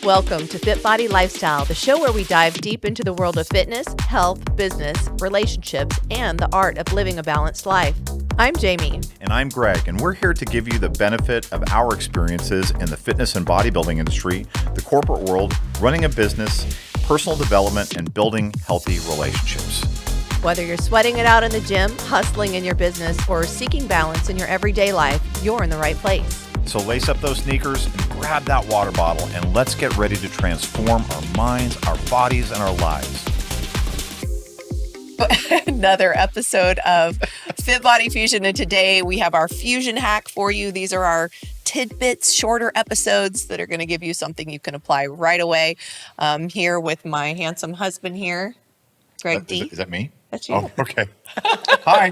Welcome to FitBody Lifestyle, the show where we dive deep into the world of fitness, health, business, relationships, and the art of living a balanced life. I'm Jamie. And I'm Greg, and we're here to give you the benefit of our experiences in the fitness and bodybuilding industry, the corporate world, running a business, personal development, and building healthy relationships. Whether you're sweating it out in the gym, hustling in your business, or seeking balance in your everyday life, you're in the right place. So lace up those sneakers and grab that water bottle, and let's get ready to transform our minds, our bodies, and our lives. Another episode of FitBody Fusion, and today we have our fusion hack for you. These are our tidbits, shorter episodes that are going to give you something you can apply right away. Here with my handsome husband here, Greg D. Is that me? That's you. Oh, okay. Hi.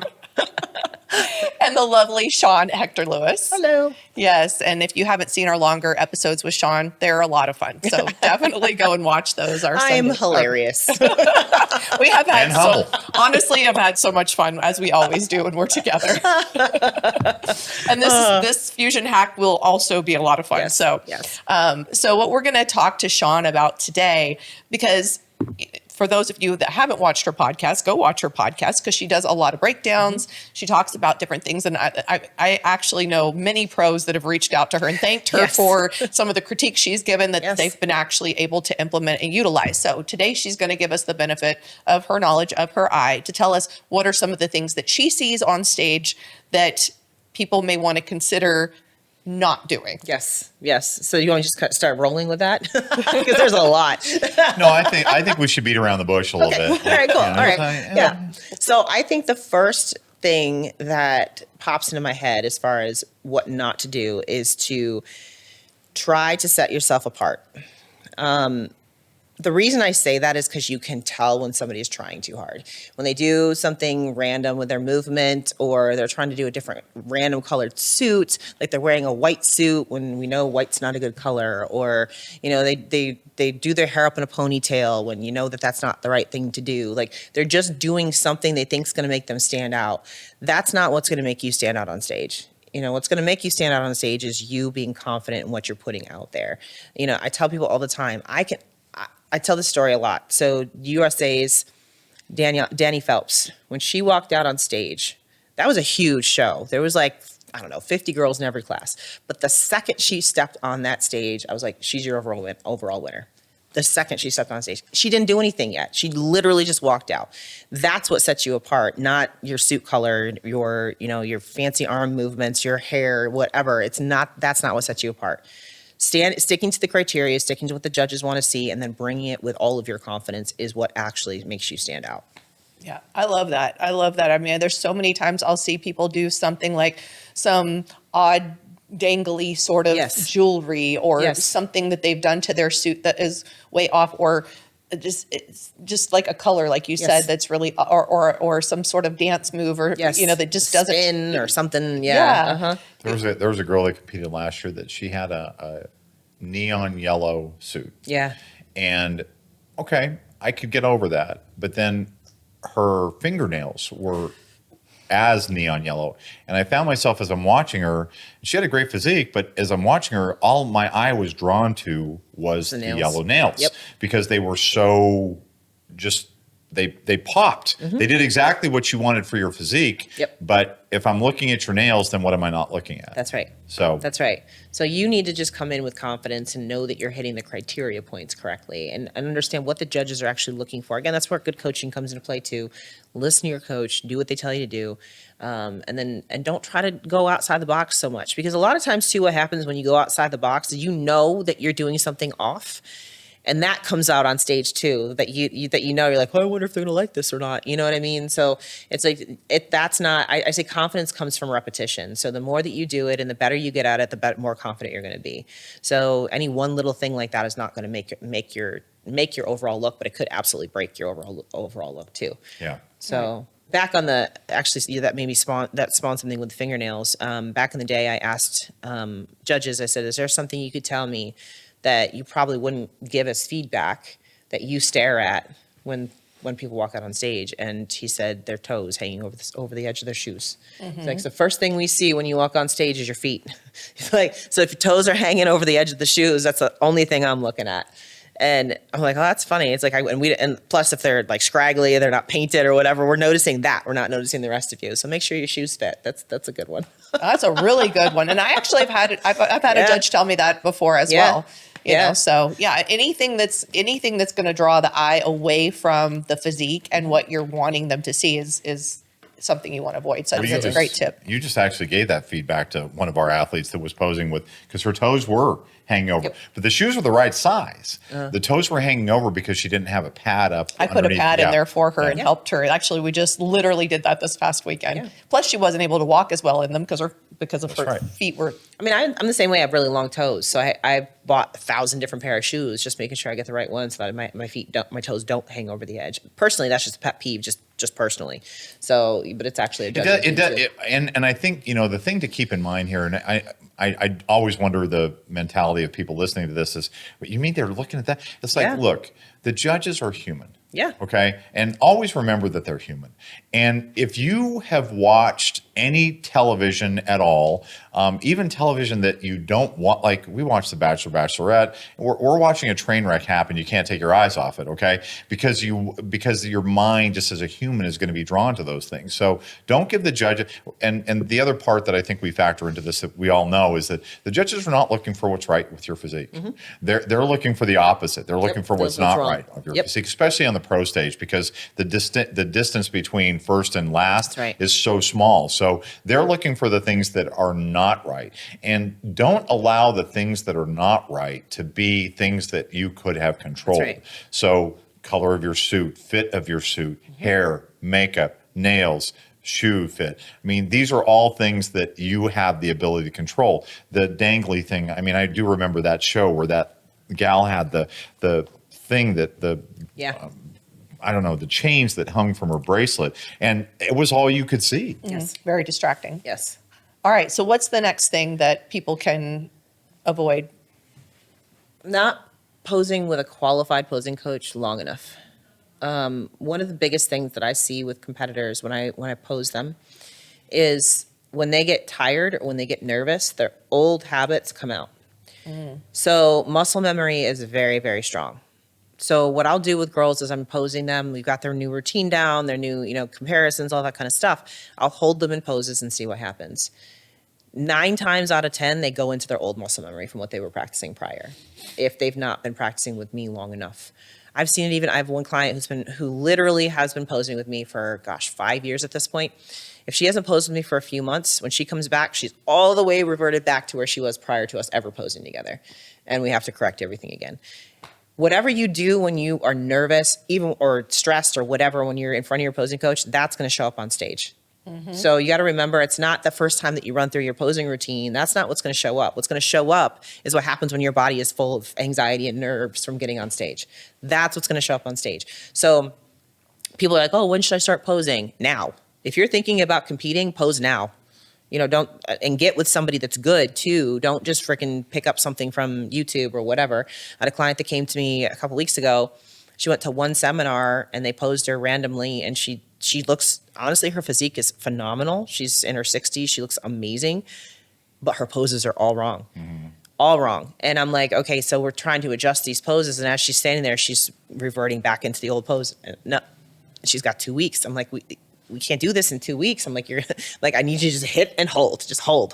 And the lovely Shawn Hektor-Lewis. Hello. Yes, and if you haven't seen our longer episodes with Shawn, they're a lot of fun. So definitely go and watch those. I'm hilarious. We have had And I've had so much fun, as we always do when we're together. And this fusion hack will also be a lot of fun. Yes, so, yes. So what we're going to talk to Shawn about today, because for those of you that haven't watched her podcast, go watch her podcast because she does a lot of breakdowns. Mm-hmm. She talks about different things. And I actually know many pros that have reached out to her and thanked her for some of the critiques she's given that they've been actually able to implement and utilize. So today she's going to give us the benefit of her knowledge, of her eye, to tell us what are some of the things that she sees on stage that people may want to consider not doing. Yes. So you want to just start rolling with that? Because there's a lot. No, I think we should beat around the bush a little bit. All right, cool. You know, All right. Yeah. So I think the first thing that pops into my head as far as what not to do is to try to set yourself apart. The reason I say that is because you can tell when somebody is trying too hard. When they do something random with their movement, or they're trying to do a different random colored suit, like they're wearing a white suit when we know white's not a good color, or, you know, they do their hair up in a ponytail when you know that that's not the right thing to do. Like they're just doing something they think is going to make them stand out. That's not what's going to make you stand out on stage. You know, what's going to make you stand out on stage is you being confident in what you're putting out there. You know, I tell people all the time, I tell this story a lot. So USA's Danny Phelps, when she walked out on stage, that was a huge show. There was like, 50 girls in every class. But the second she stepped on that stage, I was like, she's your overall winner. The second she stepped on stage, she didn't do anything yet. She literally just walked out. That's what sets you apart, not your suit color, your fancy arm movements, your hair, whatever. That's not what sets you apart. Sticking to the criteria, sticking to what the judges want to see, and then bringing it with all of your confidence is what actually makes you stand out. Yeah, I love that. I mean, there's so many times I'll see people do something like some odd dangly sort of jewelry or something that they've done to their suit that is way off, or it's just like a color, like you said, that's really, or some sort of dance move, or that just doesn't spin or something. There was a girl that competed last year that she had a neon yellow suit. Yeah. And okay, I could get over that, but then her fingernails were as neon yellow. And I found myself, as I'm watching her, she had a great physique, but as I'm watching her, all my eye was drawn to was the yellow nails, because they were so just, they popped. Mm-hmm. They did exactly what you wanted for your physique. Yep. But if I'm looking at your nails, then what am I not looking at? That's right. That's right. So you need to just come in with confidence and know that you're hitting the criteria points correctly, and understand what the judges are actually looking for. Again, that's where good coaching comes into play too. Listen to your coach, do what they tell you to do, and don't try to go outside the box so much, because a lot of times too, what happens when you go outside the box is you know that you're doing something off. And that comes out on stage too, that you're like, oh, I wonder if they're gonna like this or not. You know what I mean? So it's like, that's not, I say confidence comes from repetition. So the more that you do it and the better you get at it, the more confident you're gonna be. So any one little thing like that is not gonna make your overall look, but it could absolutely break your overall look too. Yeah. So back on that made me spawn something with the fingernails. Back in the day, I asked judges, I said, is there something you could tell me that you probably wouldn't give as feedback that you stare at when when people walk out on stage, and he said their toes hanging over the edge of their shoes. It's like, the first thing we see when you walk on stage is your feet. He's like, so if your toes are hanging over the edge of the shoes, that's the only thing I'm looking at. And I'm like, oh, that's funny. It's like, and plus if they're like scraggly, they're not painted or whatever, we're noticing that. We're not noticing the rest of you. So make sure your shoes fit. That's a good one. That's a really good one. And I actually have had it. I've had a judge tell me that before as well. You know, so yeah, anything that's going to draw the eye away from the physique and what you're wanting them to see is something you want to avoid. So I think that's a great tip. You just actually gave that feedback to one of our athletes that was posing with, because her toes were hanging over, but the shoes were the right size. The toes were hanging over because she didn't have a pad up. I put a pad in there for her and helped her. Actually, we just literally did that this past weekend. Plus, she wasn't able to walk as well in them because of her feet were. I mean, I'm the same way. I have really long toes, so I bought 1,000 different pair of shoes, just making sure I get the right ones so that my toes don't hang over the edge. Personally, that's just a pet peeve, just personally. So, but it's actually a judgment. It does, and I think, you know, the thing to keep in mind here, and I always wonder the mentality of people listening to this is, what you mean they're looking at that? It's like, look, the judges are human. Yeah. Okay. And always remember that they're human. And if you have watched any television at all, even television that you don't want, like we watch The Bachelor, Bachelorette, we're watching a train wreck happen. You can't take your eyes off it. Okay. Because your mind just as a human is going to be drawn to those things. So don't give the judge, and the other part that I think we factor into this that we all know is that the judges are not looking for what's right with your physique. They're looking for the opposite. They're looking for what's not right of your physique, especially on the pro stage, because the distance between first and last is so small. So they're looking for the things that are not right, and don't allow the things that are not right to be things that you could have controlled. So color of your suit, fit of your suit, hair, makeup, nails, shoe fit. I mean, these are all things that you have the ability to control. The dangly thing, I mean, I do remember that show where that gal had the thing that I don't know, the chains that hung from her bracelet, and it was all you could see. Yes. Very distracting. Yes. All right. So what's the next thing that people can avoid? Not posing with a qualified posing coach long enough. One of the biggest things that I see with competitors when I pose them is when they get tired or when they get nervous, their old habits come out. So muscle memory is very, very strong. So what I'll do with girls is I'm posing them. We've got their new routine down, their new, comparisons, all that kind of stuff. I'll hold them in poses and see what happens. 9 times out of 10, they go into their old muscle memory from what they were practicing prior, if they've not been practicing with me long enough. I've seen it even, I have one client who literally has been posing with me for, 5 years at this point. If she hasn't posed with me for a few months, when she comes back, she's all the way reverted back to where she was prior to us ever posing together. And we have to correct everything again. Whatever you do when you are nervous, even or stressed or whatever, when you're in front of your posing coach, that's going to show up on stage. So you got to remember, it's not the first time that you run through your posing routine. That's not what's going to show up. What's going to show up is what happens when your body is full of anxiety and nerves from getting on stage. That's what's going to show up on stage. So people are like, oh, when should I start posing? Now. If you're thinking about competing, pose now. Don't, and get with somebody that's good too. Don't just freaking pick up something from YouTube or whatever. I had a client that came to me a couple weeks ago. She went to one seminar and they posed her randomly, and she looks, honestly, her physique is phenomenal. She's in her 60s. She looks amazing, but her poses are all wrong. All wrong. And I'm like, okay, so we're trying to adjust these poses. And as she's standing there, she's reverting back into the old pose. No, she's got 2 weeks. I'm like, we can't do this in 2 weeks. I'm like, you're like, I need you to just hit and hold, just hold.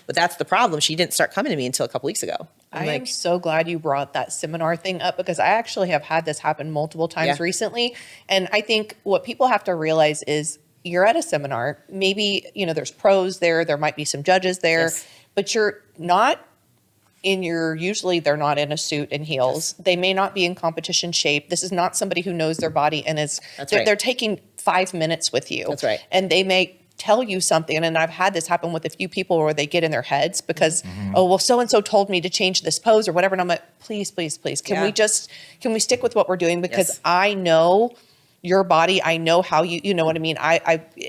But that's the problem. She didn't start coming to me until a couple weeks ago. I am so glad you brought that seminar thing up, because I actually have had this happen multiple times recently. And I think what people have to realize is you're at a seminar, maybe, there's pros there might be some judges there, but you're not usually they're not in a suit and heels. They may not be in competition shape. This is not somebody who knows their body and they're taking 5 minutes with you. That's right. And they may tell you something. And I've had this happen with a few people where they get in their heads because, oh, well, so-and-so told me to change this pose or whatever. And I'm like, please, can we stick with what we're doing? Because I know your body. I know how you know what I mean?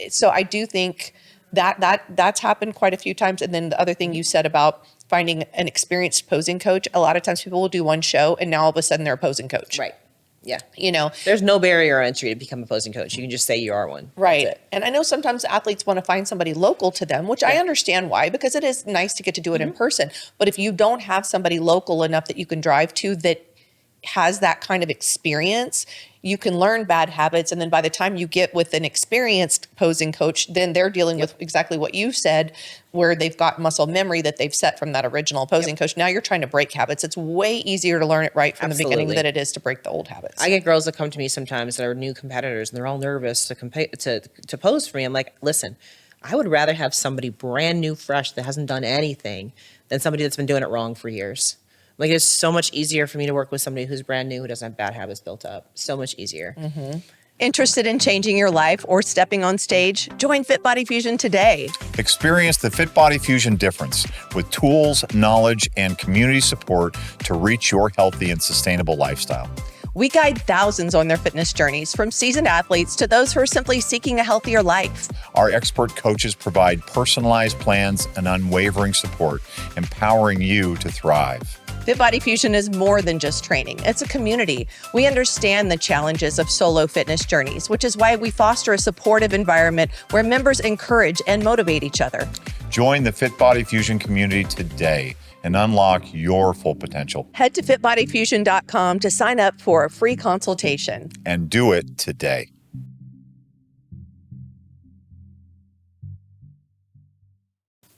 So I do think that's happened quite a few times. And then the other thing you said about finding an experienced posing coach, a lot of times people will do one show and now all of a sudden they're a posing coach. Right. Yeah. You know, There's no barrier entry to become a posing coach. You can just say you are one. right. That's it. And I know sometimes athletes want to find somebody local to them, which I understand why, because it is nice to get to do it in person. But if you don't have somebody local enough that you can drive to that has that kind of experience, you can learn bad habits. And then by the time you get with an experienced posing coach, then they're dealing with exactly what you said, where they've got muscle memory that they've set from that original posing coach. Now you're trying to break habits. It's way easier to learn it right from the beginning than it is to break the old habits. I get girls that come to me sometimes that are new competitors and they're all nervous to pose for me. I'm like, listen, I would rather have somebody brand new, fresh, that hasn't done anything than somebody that's been doing it wrong for years. Like, it's so much easier for me to work with somebody who's brand new, who doesn't have bad habits built up. So much easier. Interested in changing your life or stepping on stage? Join FitBody Fusion today. Experience the FitBody Fusion difference with tools, knowledge, and community support to reach your healthy and sustainable lifestyle. We guide thousands on their fitness journeys, from seasoned athletes to those who are simply seeking a healthier life. Our expert coaches provide personalized plans and unwavering support, empowering you to thrive. FitBody Fusion is more than just training. It's a community. We understand the challenges of solo fitness journeys, which is why we foster a supportive environment where members encourage and motivate each other. Join the FitBody Fusion community today and unlock your full potential. Head to fitbodyfusion.com to sign up for a free consultation. And do it today.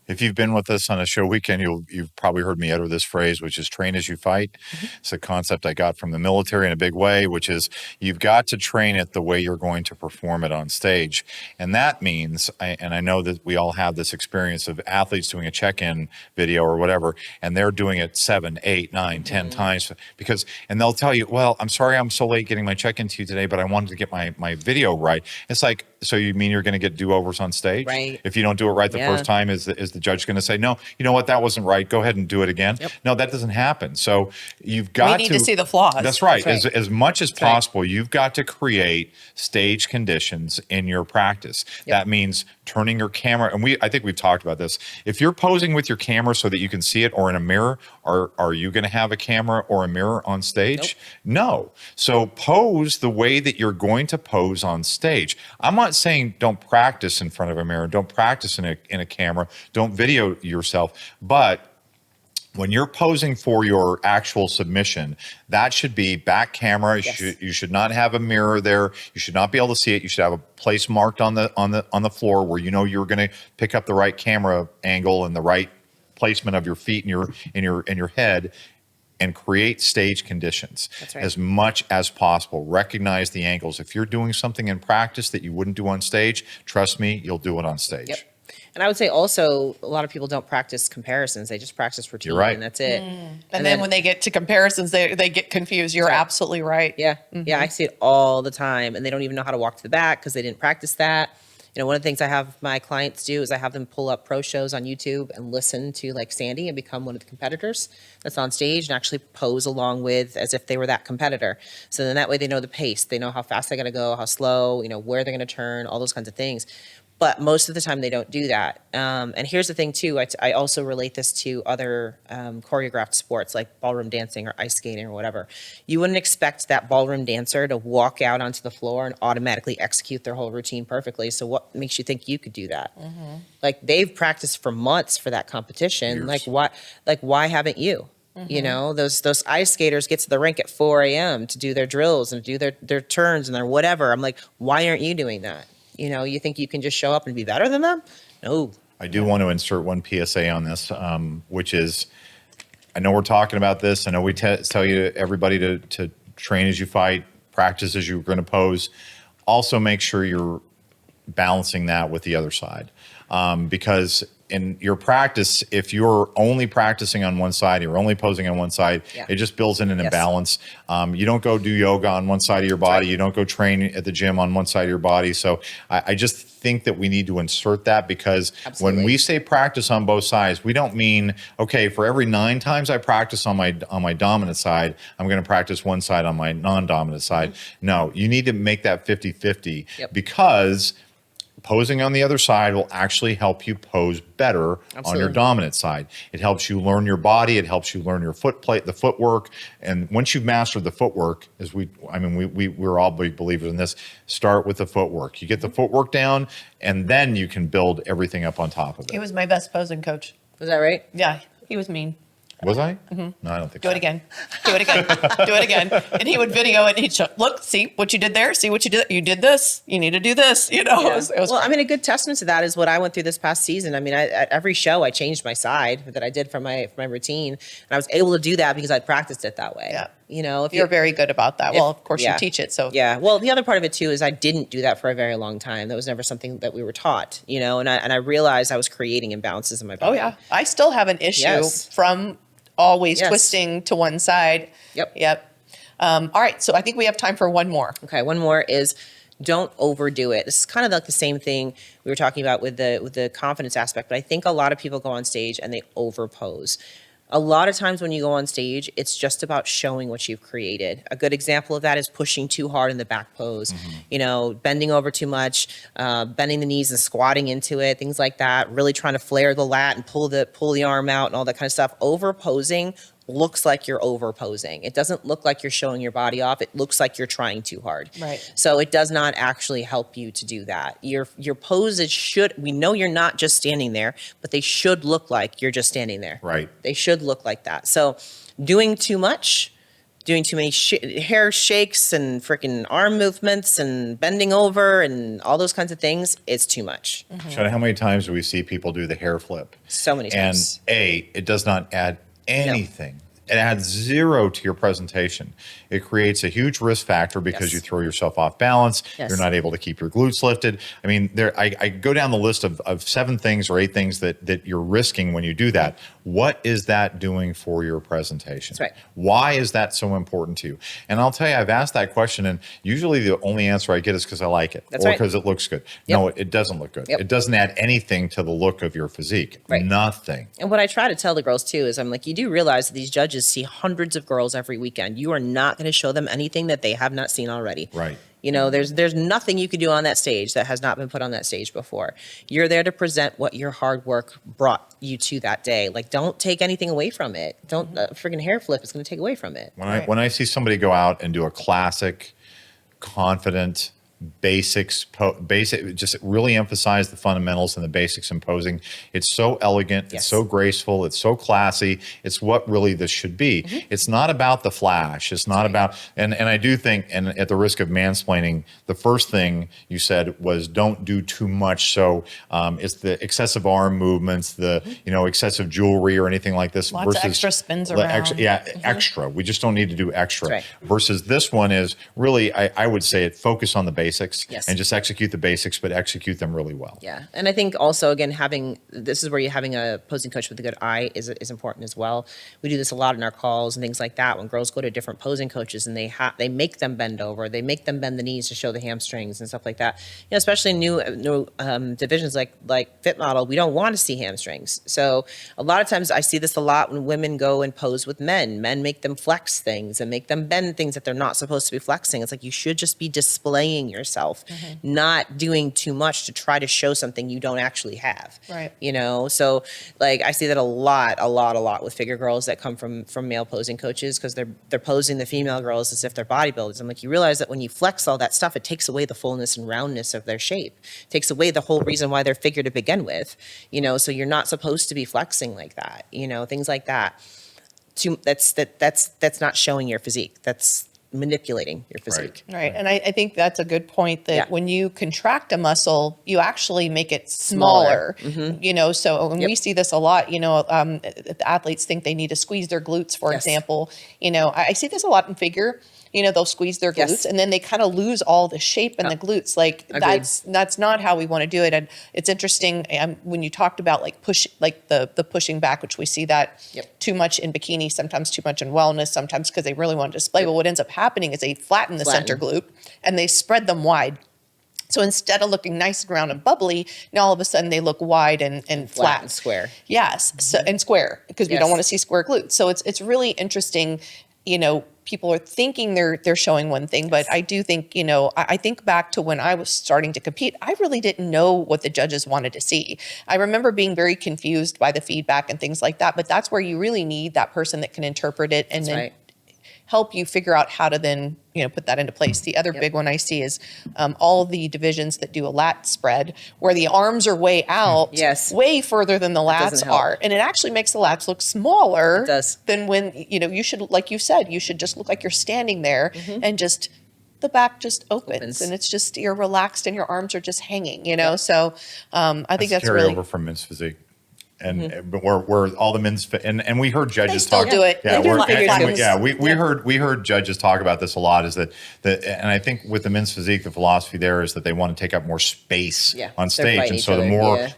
If you've been with us on a show weekend, you've probably heard me utter this phrase, which is train as you fight. It's a concept I got from the military in a big way, which is you've got to train it the way you're going to perform it on stage. And that means, and I know that we all have this experience of athletes doing a check-in video or whatever, and they're doing it 7, 8, 9, 10 times and they'll tell you, well, I'm sorry I'm so late getting my check-in to you today, but I wanted to get my video right. It's like, so you mean you're going to get do-overs on stage? Right. If you don't do it right the first time, is the judge going to say, no, you know what, that wasn't right, go ahead and do it again? No, that doesn't happen. So you've got We need to see the flaws. That's right. That's right. As much as possible, you've got to create stage conditions in your practice. That means turning your camera, and I think we've talked about this. If you're posing with your camera so that you can see it, or in a mirror, are you going to have a camera or a mirror on stage? No. So pose the way that you're going to pose on stage. I'm not saying don't practice in front of a mirror, don't practice in a camera, don't video yourself, but when you're posing for your actual submission, that should be back camera. You should not have a mirror there. You should not be able to see it. You should have a place marked on the floor where you know you're going to pick up the right camera angle and the right placement of your feet and your head, and create stage conditions as much as possible. Recognize the angles. If you're doing something in practice that you wouldn't do on stage, trust me, you'll do it on stage. And I would say also, a lot of people don't practice comparisons. They just practice routine, You're right. and that's it. And then when they get to comparisons, they get confused. You're absolutely right. Yeah, I see it all the time, and they don't even know how to walk to the back because they didn't practice that. You know, one of the things I have my clients do is I have them pull up pro shows on YouTube and listen to like Sandy and become one of the competitors that's on stage and actually pose along with as if they were that competitor. So then that way they know the pace, they know how fast they're going to go, how slow, you know, where they're going to turn, all those kinds of things. But most of the time they don't do that. And here's the thing too, I also relate this to other choreographed sports like ballroom dancing or ice skating or whatever. You wouldn't expect that ballroom dancer to walk out onto the floor and automatically execute their whole routine perfectly. So what makes you think you could do that? Like, they've practiced for months for that competition. Years. Why haven't you? You know, those ice skaters get to the rink at 4 a.m. to do their drills and do their turns and their whatever. I'm like, why aren't you doing that? You know, you think you can just show up and be better than them? No. I do want to insert one PSA on this, which is, I know we're talking about this. I know we tell you everybody to train as you fight, practice as you're going to pose. Also make sure you're balancing that with the other side. Because in your practice, if you're only practicing on one side, you're only posing on one side, it just builds in an imbalance. You don't go do yoga on one side of your body. You don't go train at the gym on one side of your body. So I just think that we need to insert that, because when we say practice on both sides, we don't mean, okay, for every 9 times I practice on my dominant side, I'm going to practice one side on my non-dominant side. No, you need to make that 50-50 because posing on the other side will actually help you pose better on your dominant side. It helps you learn your body. It helps you learn your the footwork. And once you've mastered the footwork, we're all big believers in this, start with the footwork. You get the footwork down, and then you can build everything up on top of it. He was my best posing coach. Was that right? Yeah, he was mean. Was I? No, I don't think Do so. it again. Do it again. Do it again. And he would video it and he'd show, look, see what you did there? See what you did? You did this. You need to do this. You know, Yeah. it was Well, great. I mean, a good testament to that is what I went through this past season. I mean, at every show, I changed my side that I did for my routine, and I was able to do that because I practiced it that way. Yeah. You know, if You're very good about that. Well, of course yeah. you teach it. So yeah. Well, the other part of it too is I didn't do that for a very long time. That was never something that we were taught. You know, and I realized I was creating imbalances in my body. Oh yeah. I still have an issue Yes. from always Yes. twisting to one side. Yep. All right. So I think we have time for one more. Okay, one more is don't overdo it. This is kind of like the same thing we were talking about with the confidence aspect, but I think a lot of people go on stage and they overpose. A lot of times when you go on stage, it's just about showing what you've created. A good example of that is pushing too hard in the back pose, you know, bending over too much, bending the knees and squatting into it, things like that, really trying to flare the lat and pull the arm out and all that kind of stuff. Overposing looks like you're overposing. It doesn't look like you're showing your body off. It looks like you're trying too hard. Right. So it does not actually help you to do that. Your poses should, we know you're not just standing there, but they should look like you're just standing there. Right. They should look like that. So doing too much, doing too many hair shakes and freaking arm movements and bending over and all those kinds of things, it's too much. Shawn, how many times do we see people do the hair flip? So many times. And it does not add anything. It adds zero to your presentation. It creates a huge risk factor because Yes. you throw yourself off balance. Yes. You're not able to keep your glutes lifted. I mean, I go down the list of 7 things or 8 things that you're risking when you do that. What is that doing for your presentation? That's right. Why is that so important to you? And I'll tell you, I've asked that question, and usually the only answer I get is because I like it That's or right. because it looks good. Yep. No, it doesn't look good. Yep. It doesn't add anything to the look of your physique. Right. Nothing. And what I try to tell the girls too is I'm like, you do realize that these judges see hundreds of girls every weekend. You are not going to show them anything that they have not seen already. Right. You know, there's nothing you could do on that stage that has not been put on that stage before. You're there to present what your hard work brought you to that day. Like, don't take anything away from it. Don't friggin' hair flip is going to take away from it. When I see somebody go out and do a classic, confident, basic, just really emphasize the fundamentals and the basics in posing. It's so elegant, Yes. it's so graceful, it's so classy. It's what really this should be. It's not about the flash. It's not about, and I do think, and at the risk of mansplaining, the first thing you said was don't do too much. So it's the excessive arm movements, the excessive jewelry or anything like this. Lots of extra spins around. Extra. We just don't need to do extra. That's right. Versus this one is really, I would say it focus on the basics Yes. and just execute the basics, but execute them really well. Yeah, and I think also again this is where having a posing coach with a good eye is important as well. We do this a lot in our calls and things like that. When girls go to different posing coaches and they make them bend over, they make them bend the knees to show the hamstrings and stuff like that. You know, especially in new divisions like Fit Model, we don't want to see hamstrings. So a lot of times I see this a lot when women go and pose with men. Men make them flex things and make them bend things that they're not supposed to be flexing. It's like you should just be displaying yourself, not doing too much to try to show something you don't actually have. Right. You know, so like I see that a lot with figure girls that come from male posing coaches because they're posing the female girls as if they're bodybuilders. I'm like, you realize that when you flex all that stuff, it takes away the fullness and roundness of their shape. It takes away the whole reason why they're figure to begin with. You know, so you're not supposed to be flexing like that. You know, things like that. That's not showing your physique. That's manipulating your physique. Right. And I think that's a good point that Yeah. when you contract a muscle, you actually make it smaller. You know, so when we Yep. see this a lot, the athletes think they need to squeeze their glutes, for Yes. example. You know, I see this a lot in figure. You know, they'll squeeze their glutes Yes. and then they kind of lose all the shape in the glutes. Like Agreed. that's not how we want to do it. And it's interesting when you talked about like the pushing back, which we see that Yep. too much in bikini, sometimes too much in wellness, sometimes because they really want to display. But what ends up happening is they flatten the center glute and they spread them wide. So instead of looking nice and round and bubbly, now all of a sudden they look wide and flat. and square. Yes. So, and square because we Yes. don't want to see square glutes. So it's really interesting, people are thinking they're showing one thing, but I do think, I think back to when I was starting to compete, I really didn't know what the judges wanted to see. I remember being very confused by the feedback and things like that, but that's where you really need that person that can interpret it and then help you figure out how to then, put that into place. The other big one I see is all the divisions that do a lat spread where the arms are way out, way further than the lats are. And it actually makes the lats look smaller than when, you should, like you said, you should just look like you're standing there and just the back just opens. And it's just, you're relaxed and your arms are just hanging, So I think that's really over from men's physique. And but where all the men's and we heard judges still talk. do it. We heard judges talk about this a lot. Is that and I think with the men's physique, the philosophy there is that they want to take up more space on stage, and so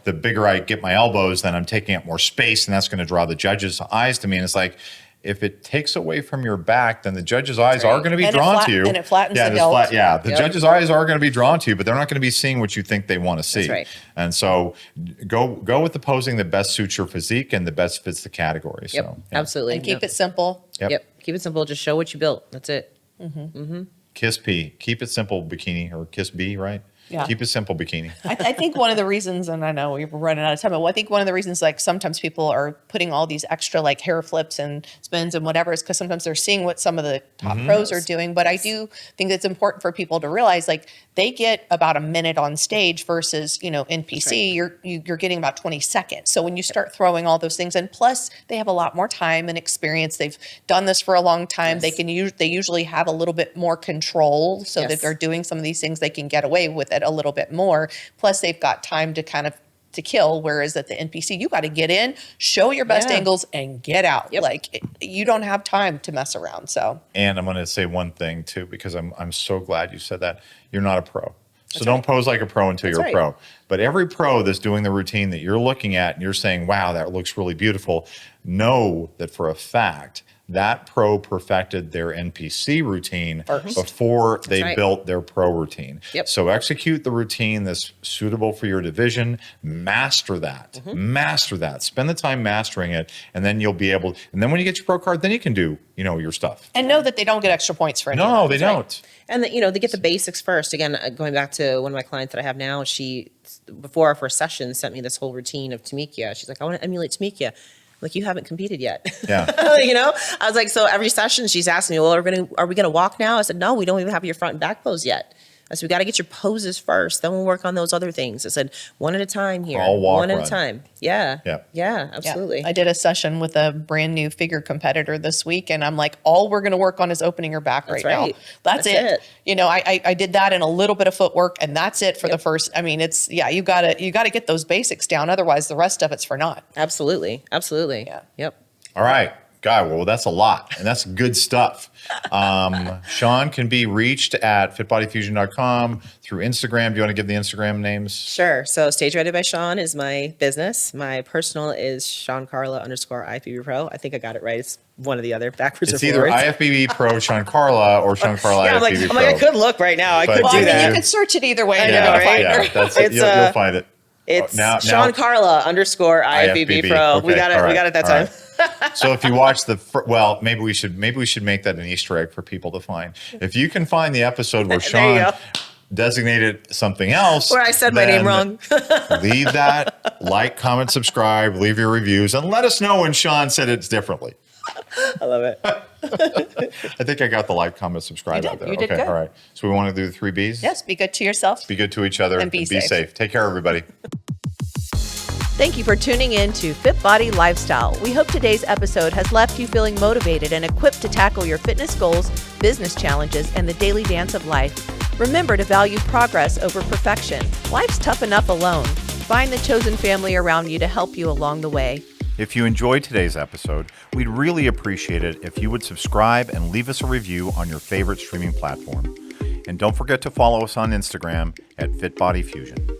the bigger I get my elbows, then I'm taking up more space, and that's going to draw the judges' eyes to me. And it's like, if it takes away from your back, then the judge's eyes are going to be drawn to you. And it flattens the delt. The judge's eyes are going to be drawn to you, but they're not going to be seeing what you think they want to see. That's right. And so go with the posing that best suits your physique and the best fits the category. So, absolutely. And keep it simple. Keep it simple. Just show what you built. That's it. Kiss P. Keep it simple, Bikini, or Kiss B, right? Yeah. Keep it simple, Bikini. I think one of the reasons, and I know we're running out of time, but I think one of the reasons, like sometimes people are putting all these extra like hair flips and spins and whatever is because sometimes they're seeing what some of the top pros are doing. But I do think it's important for people to realize like they get about a minute on stage versus, NPC, you're getting about 20 seconds. So when you start throwing all those things, and plus they have a lot more time and experience. They've done this for a long time. They usually have a little bit more control so that they're doing some of these things, they can get away with it a little bit more. Plus they've got time to kind of to kill, whereas at the NPC you got to get in, show your best angles and get out. You don't have time to mess around. So, and I'm going to say one thing too, because I'm so glad you said that. You're not a pro. So don't pose like a pro until you're a pro. But every pro that's doing the routine that you're looking at and you're saying, wow, that looks really beautiful, know that for a fact that pro perfected their NPC routine before they built their pro routine. So execute the routine that's suitable for your division. Master that. Master that. Spend the time mastering it, and then you'll be able. And then when you get your pro card, then you can do your stuff. And know that they don't get extra points for anything. No, they don't. And they get the basics first. Again, going back to one of my clients that I have now, she before our first session sent me this whole routine of Tamika. She's like, I want to emulate Tamika. Like, you haven't competed yet. I was like, so every session she's asking me, well, are we gonna walk now? I said, no, we don't even have your front and back pose yet. I said, we got to get your poses first, then we'll work on those other things. I said, one at a time here. All walk, one at run. a time. Yeah, absolutely. I did a session with a brand new figure competitor this week, and I'm like, all we're going to work on is opening her back now. That's it. I did that and a little bit of footwork, and that's it for the first. I mean, it's you got to get those basics down, otherwise the rest of it's for naught. Absolutely. Yeah. Yep. All right. God, well, that's a lot, and that's good stuff. Shawn can be reached at fitbodyfusion.com, through Instagram. Do you want to give the Instagram names? Sure. So StageReady by Shawn is my business. My personal is ShawnCarla_IFBB Pro. I think I got it right. It's one or the other, backwards it's or forwards. It's either IFBB Pro Shawn Carla or Shawn Carla IFBB Pro. I could look right now. I could do that. You could search it either way. I know, right? Yeah, that's it. You'll find it. It's ShawnCarla_IFBB Pro. Okay, we got it that time. So if you watch maybe we should make that an Easter egg for people to find. If you can find the episode where Shawn designated something else, where I said my name wrong, leave that, like, comment, subscribe, leave your reviews, and let us know when Shawn said it differently. I love it. I think I got the like, comment, subscribe out there. You did good. All right. So we want to do the 3 Bs? Yes, be good to yourself. Be good to each other. And be safe. Take care, everybody. Thank you for tuning in to FitBody Lifestyle. We hope today's episode has left you feeling motivated and equipped to tackle your fitness goals, business challenges, and the daily dance of life. Remember to value progress over perfection. Life's tough enough alone. Find the chosen family around you to help you along the way. If you enjoyed today's episode, we'd really appreciate it if you would subscribe and leave us a review on your favorite streaming platform. And don't forget to follow us on Instagram at FitBody Fusion.